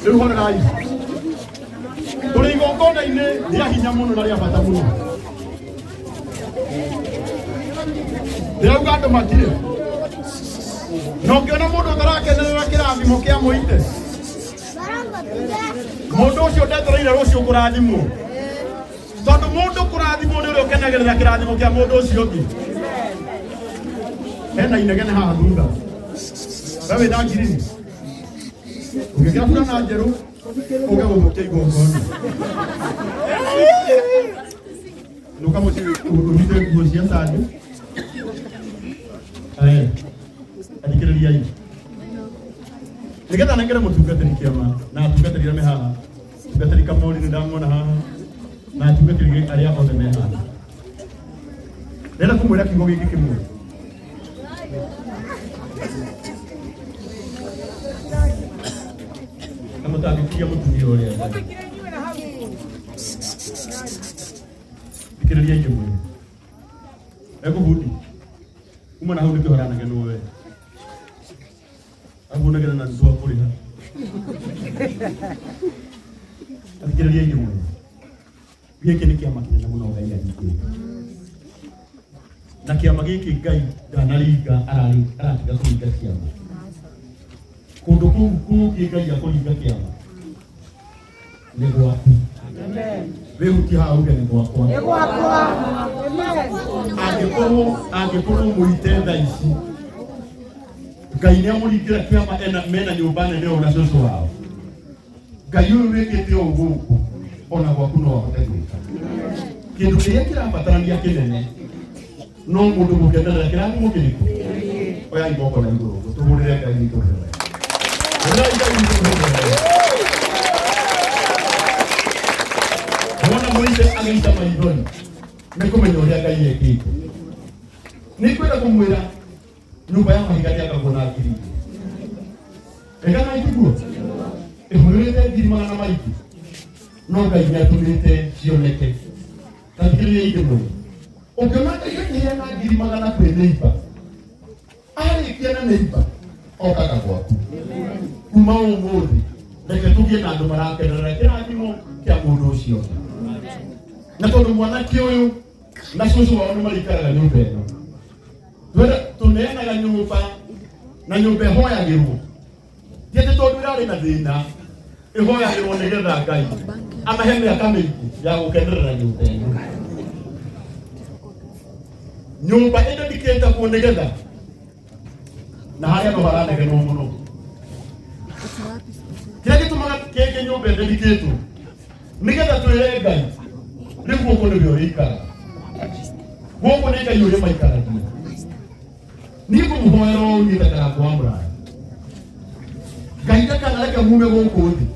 Rĩu horerai. Tũrĩ igongona-inĩ rĩa hinya mũno na rĩa bata mũno. Ndĩrauga andũ matirĩ. Na ũngĩona mũndũ ũtarakenerera kĩrathimo kĩa mũite, mũndũ ũcio ndetereire rũciũ kũrathimwo. Tondũ mũndũ kũrathimwo nĩ ũrĩa ũkenagĩrĩra kĩrathimo kĩa mũndũ ũcio ũngĩ. Hena inegene haha thutha. We wĩna ngirini. Ũngĩkĩra burana njerũ, ũge gũthũkia igongona. Nũka mũciĩ ũrute nguo cia Sandũ. Athikĩrĩriai. Nĩgetha nengere mũtungatĩri kĩama na atungatĩri arĩa me haha. Mũtungatĩri Kamori nĩ ndamwona haha. Na atungatĩri arĩa othe me haha. Ndĩrenda kũmwĩra kiugo gĩkĩ kĩmwe. Na mũtangĩkiria mũtumia ũrĩa. Thikĩrĩriai kĩmwe. Ekũbundi. Uma na hau nĩ kĩhoranage nũwe we. Abunagĩra na nĩtwa kũrĩha. Athikĩrĩriai kĩmwe. Gĩkĩ nĩ kĩama kĩnene mũno Ngai agitĩte. Na kĩama gĩkĩ Ngai ndanaringa aratiga kũringa kĩama. Kũndũ kũu kũngĩ Ngai akũringa kĩama nĩ gwaku. Wĩhutie haha uge nĩ gwakwa. Nĩ gwakwa. Angĩkorwo mũite thaa ici, Ngai nĩ amũringĩra kĩama mena nyũmba nene ũũ na cũcũ wao. Ngai ũyũ wĩkĩte ũũ gũkũ, ona gwaku no ahote gwĩka. Kĩndũ kĩrĩa kĩrabatarania kĩnene no mũndũ gũkenerera kĩrathimo kĩrĩkũ. Oya igongona igũrũ ũguo, tũhũrĩre Ngai witũ hũrĩre. Hũrĩrai Ngai witũ hũrĩre. Mwana mũite agĩita maithori nĩ kũmenya ũrĩa Ngai ekĩte. Nĩ kwenda kũmwĩra nyũmba ya mahiga ndĩakagwo na ngiri. Ega na itiguo ĩhũrĩte ngiri magana maingĩ, no Ngai nĩatũmĩte cioneke. Tathikĩrĩriai kĩmwe. Ũngĩona Ngai akĩheana ngiri magana kwĩ neighbor, arĩkia na neighbor okaga gwaku. Kuma ũmũthĩ reke tũgĩe na andũ marakenerera kĩrathimo kĩa mũndũ ũcio. Na tondũ mwanake ũyũ na cũcũ wao nĩ marĩikaraga nyũmba ĩno, tũneanaga nyũmba na nyũmba ĩhoyagĩrwo. Tiatĩ tondũ ĩrarĩ na thĩna, ĩhoyagĩrwo nĩgetha Ngai amahe mĩaka mĩingĩ ya gũkenerera nyũmba ĩno. Nyũmba ĩno ndikĩtagwo nĩgetha na harĩa no haranegenwo mũno. Kĩrĩa gĩtũmaga kĩngĩ nyũmba ndĩndĩkĩtwo nĩgetha twĩre Ngai rĩu gũkũ nĩwe ũrĩikara. Gũkũ nĩ Ngai ũrĩa maikaragia. Niĩ ngũmũhoera ũũ niĩ ndakarangwo wa mũraya. Ngai ndakanareke mume gũkũ thĩ.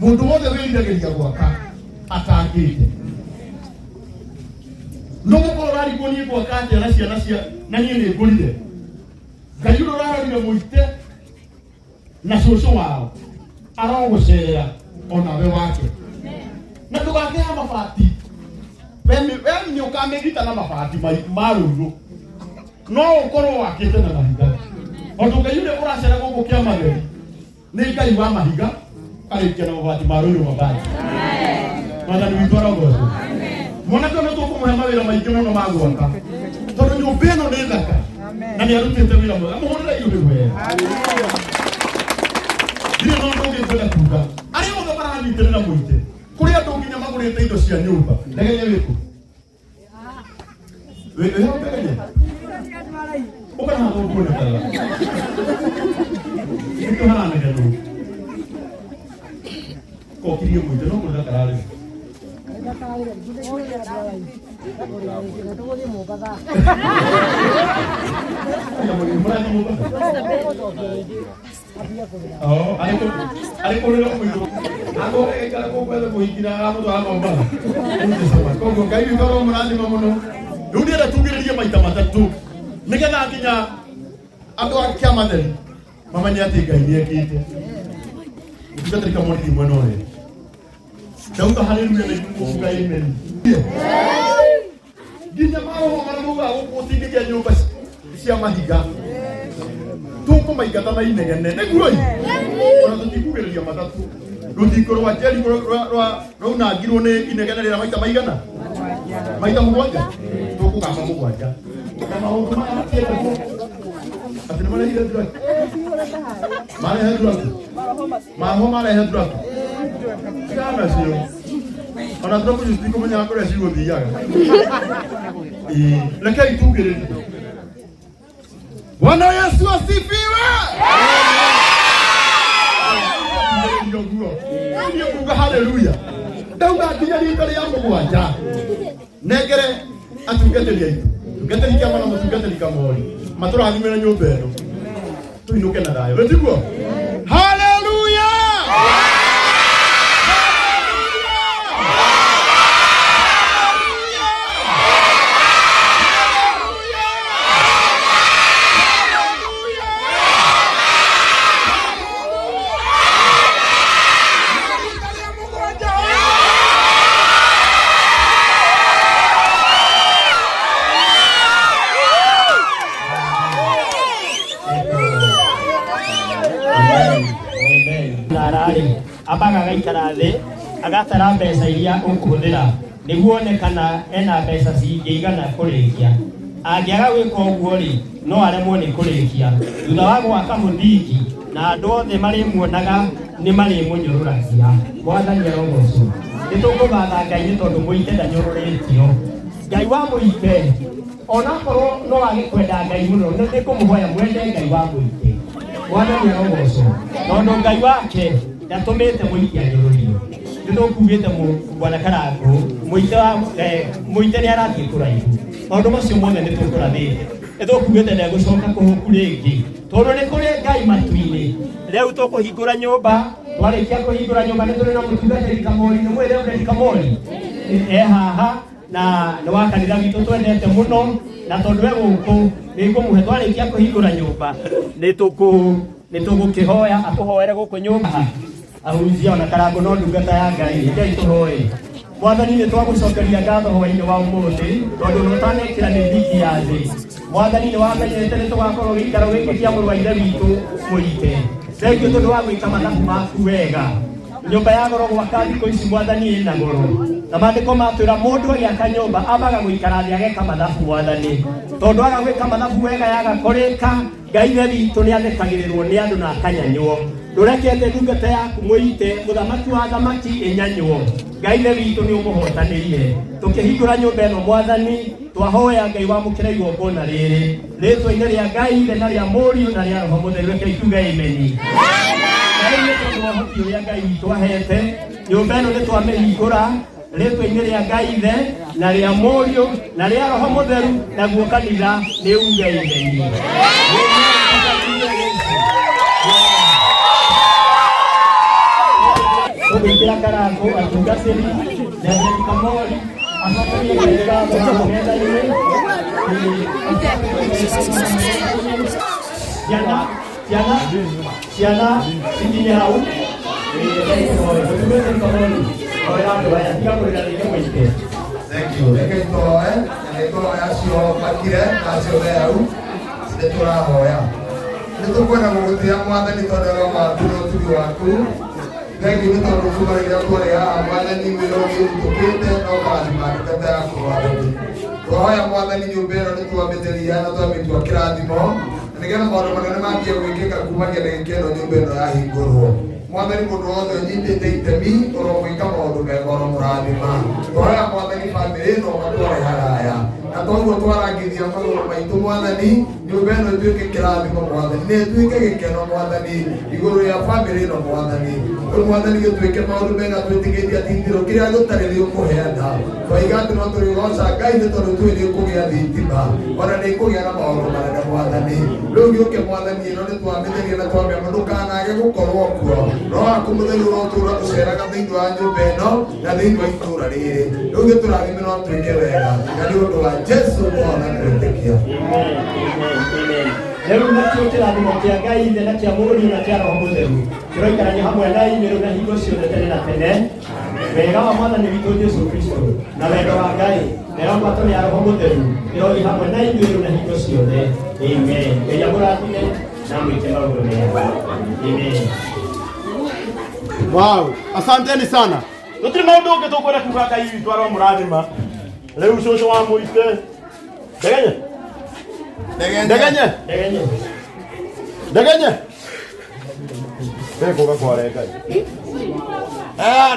Mũndũ wothe wĩriragĩria gwaka atangĩte. No gũkorwo ũrarigwo niĩ gwaka atĩa na ciana na niĩ nĩ ngũrire. Ngai ũrĩa ũrarorire mũite na cũcũ wao arogũcera onawe wake. Na ndũgakĩha mabati. We nĩ ũkamĩgita na mabati ma rũirũ. No ũkorwo wakĩte na mahiga. Tondũ Ngai ũrĩa ũracera gũkũ kĩama gĩkĩ nĩ Ngai wa mahiga arĩkia na mabati ma rũirũ mabati. Mwathani witũ arogocwo. Mwanake ũyũ tũkũmũhe mawĩra maingĩ mũno ma gwaka. Tondũ nyũmba ĩno nĩ thaka na nĩ arutĩte wĩra mwega. Mũhũrĩre iũrĩ wega. Ndirĩ na ũndũ ũngĩ ngwenda kuuga. Arĩa othe maranyitĩrĩra mũite, kũrĩ andũ nginya magũrĩte indo cia nyũmba. Ndegenya wĩkũ? Wĩho ndegenya? Ũka na haha ũkuonekaga. Nĩkĩo haranegenwo. Kokirie mũite no kũrĩa kararĩ. Nĩgetha tugĩrĩrie maita matatũ nĩgetha nginya andũ a kĩama theri mamenye atĩ Ngai nĩekĩte. Mũtungatĩri Kamori mwena ũrĩa. Dauka haleluya na kufunga amen. Nginya maho maramuga gũkũtindĩkia nyũmba cia mahiga. Tũkũmaingata na inegene. Nĩguo ona tutikugereria matatu ruthikorwa jeri rwa unangirwo ni inegene rira maita maigana maita mugwanja tukugamba mugwanja kama maundu maya matienda ati nĩ marehire drug marehe drug maho marehe drug kana cio ona drug justi kumenya kũrĩa cigũthiaga rekei tugĩrĩrie. Bwana Yesu asifiwe. Ndio kuga haleluya. Ndauga nginya rita rĩa mũgwanja negere atungatĩria itu tungatĩri kĩama na mũtungatĩri kamori matũrathimĩra nyũmba ĩno tuinũke na thayũ wetiguo. Haleluya. Abaga gaikara thĩ agatara mbeca iria ũkũhũthĩra nĩguo one kana ena mbeca cingĩigana kũrĩkia. Angĩaga gwĩka ũguo rĩ no aremwo nĩ kũrĩkia. Thutha wa gwaka mũthingi na andũ othe marĩmuonaga nĩ marĩmũnyũrũragia. Mwathani arogocwo. Nĩtũkũgatha Ngai nĩ tondũ mũite ndanyũrũrĩtio. Ngai wa mũite onakorwo no agĩkwenda Ngai mũno nĩkũmũhoya mwende Ngai wa mũite. Mwathani arogocwo tondũ Ngai wake ndatumite muikia nyũrũrio. Nĩtũkugĩte Bwana Karangũ mũite nĩ arathiĩ kũraihu. Maũndũ macio mothe nĩtũkũrathĩte. Nĩtũkugĩte ndegũcoka kũhũku rĩngĩ tondũ nĩ kũrĩ Ngai matu-inĩ. Rĩu tũkũhingũra nyũmba, twarĩkia kũhingũra nyũmba nĩ tũrĩ na mũtungatĩri Kamori. Nĩ mwĩre ũrĩa Kamori haha na nĩ wa kanitha witũ twendete mũno na tondũ we gũkũ nĩngũmũhe twarĩkia kũhingũra nyũmba nĩtũgũkĩhoya atũhoere gũkũ nyũmba. Ahunjia ona Karangũ no ndungata ya Ngai Ngai tũhoe. Mwathani nĩ twagũcokeria ngatho hwaĩ-inĩ wa ũmũthĩ tondũ nĩũtanekĩra mĩthingi ya thĩ. Mwathani nĩ wamenyete nĩ tũgakorwo gĩikaro gĩkĩ kĩa mũrũ wa ithe witũ mũike. Thengiũ tondũ wa gwĩka mathabu maku wega. Nyũmba ya goro gwaka thikũ ici Mwathani ĩna goro. Na maandĩko matwĩra mũndũ agĩaka nyũmba ambaga gũikara thĩ ageka mathabu Mwathani. Tondũ aga gwĩka mathabu wega yaga kũrĩka Ngai ithe witũ nĩ athekagĩrĩrwo nĩ andũ na akanyanywo. Ndũrekete ndungata yaku mũite mũthamaki wa thamaki ĩnyanywo. Ngai ithe witũ nĩ ũmũhotanĩire. Tũkĩhingũra nyũmba ĩno Mwathani twahoya Ngai wamũkĩra igongona rĩrĩ rĩtwa-inĩ rĩa Ngai ithe na rĩa Mũriũ na rĩa Roho Mũtheru. Rekei tuge ameni. Ngai nĩ tondũ wa ũhoti ũrĩa Ngai witũ ahete nyũmba ĩno nĩ twamĩhingũra rĩtwa-inĩ rĩa Ngai ithe na rĩa Mũriũ na rĩa Roho Mũtheru naguo kanitha nĩ uge ameni. Tũgĩkĩra Karangũ atungatĩri Netheri Kamori acokerie Ngai ngatho haha metha-inĩ. Ciana cikinye hau. Thank you. Reke tũhoe na nĩtũhoya acio makire na acio me hau nĩtũrahoya. Nĩtũkwenda gũgũtĩĩa Mwathani tondũ wa maku na ũtugi waku. Thank you nĩ tondũ kumarĩra twarĩ haha Mwathani wĩra ũyũ ũrutũkĩte na ũkarathima ndungata yaku Mwathani. Twahoya Mwathani nyũmba ĩno nĩtwamĩtheria na twamĩtua kĩrathimo nĩgetha maũndũ manene mambie gwĩkĩka kumagia ndagĩka ĩno nyũmba ĩno yahingũrwo. Mwathani mũndũ wothe ũnyitĩte itemi ũromwĩka maũndũ mega ũromũrathima. Twahoya Mwathani bamĩrĩ ĩno ũmatware haraya na toguo twarangithia magũrũ maitũ Mwathani nyũmba ĩno ĩtuĩke kĩrathimo Mwathani na ĩtuĩke gĩkeno Mwathani igũrũ ya bamĩrĩ ĩno Mwathani. Mwathani gĩtuĩke maũndũ mega twĩtĩkĩtie atĩ ithirũ kĩrĩa gũtarĩ nĩũkũheana. Twaiga atĩ no tũrĩgoca Ngai nĩ tondũ tũĩ nĩũkũgĩa thitima ona nĩĩkũgĩa na maũndũ manene Mwathani. Rĩu gĩũke Mwathani ĩno nĩtwamĩtheria na twamĩama ndũkanage gũkorwo kuo. Roho waku mũtheru ũrotũũra ũceraga thĩinĩ wa nyũmba ĩno na thĩinĩ wa itũũra rĩrĩ. Rĩu gĩtũrathime no twĩke wega na nĩ ũndũ wa Jesũ Bwana twĩtĩkia. Rĩu nakĩo kĩrathimo kĩa Ngai ithe na kĩa Mũriũ na kĩa Roho Mũtheru tũroikarania hamwe na inyuĩ na hingo ciothe tene na tene. Wega wa Mwathani witũ Jesũ Kristo na wendo wa Ngai na rĩambato rĩa Roho Mũtheru ĩrogĩ hamwe na inyuĩ na hingo ciothe. Amen. Ngai amũrathime na mwĩke maũndũ mega. Amen. Wow, asanteni sana. Tutiri maundu ungi tukwenda kuga Ngai witũ arĩa mũrathima. Rĩu cũcũ wa mũite. Ndegenye. Kuga kware Ngai.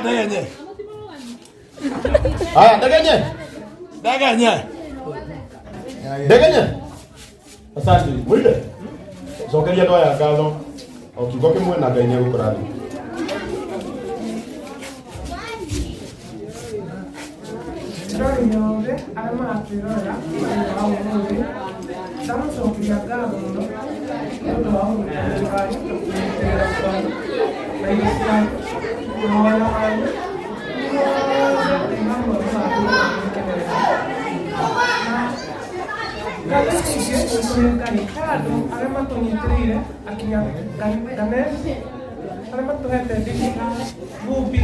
Ndegenye. Aya, Ndegenye. Asante. Mũite. Cokeria andũ aya ngatho. O kiugo kĩmwe na Ngai nĩegũkũrathima. Nyonde arĩa maratwĩrorera wa ũmũthĩ ndamũcokeria ngatho mũno nĩ ũndũ wa ũrutani wanyu kũnyitĩrĩra kwanyu na irio cianyu mahoya manyu othe hamwe mũgatũkenerera. Ngatho ici ingĩ nĩ Ngai he andũ arĩa matũnyitĩrĩire akinya Nganesi arĩa matũhete ndini Bubi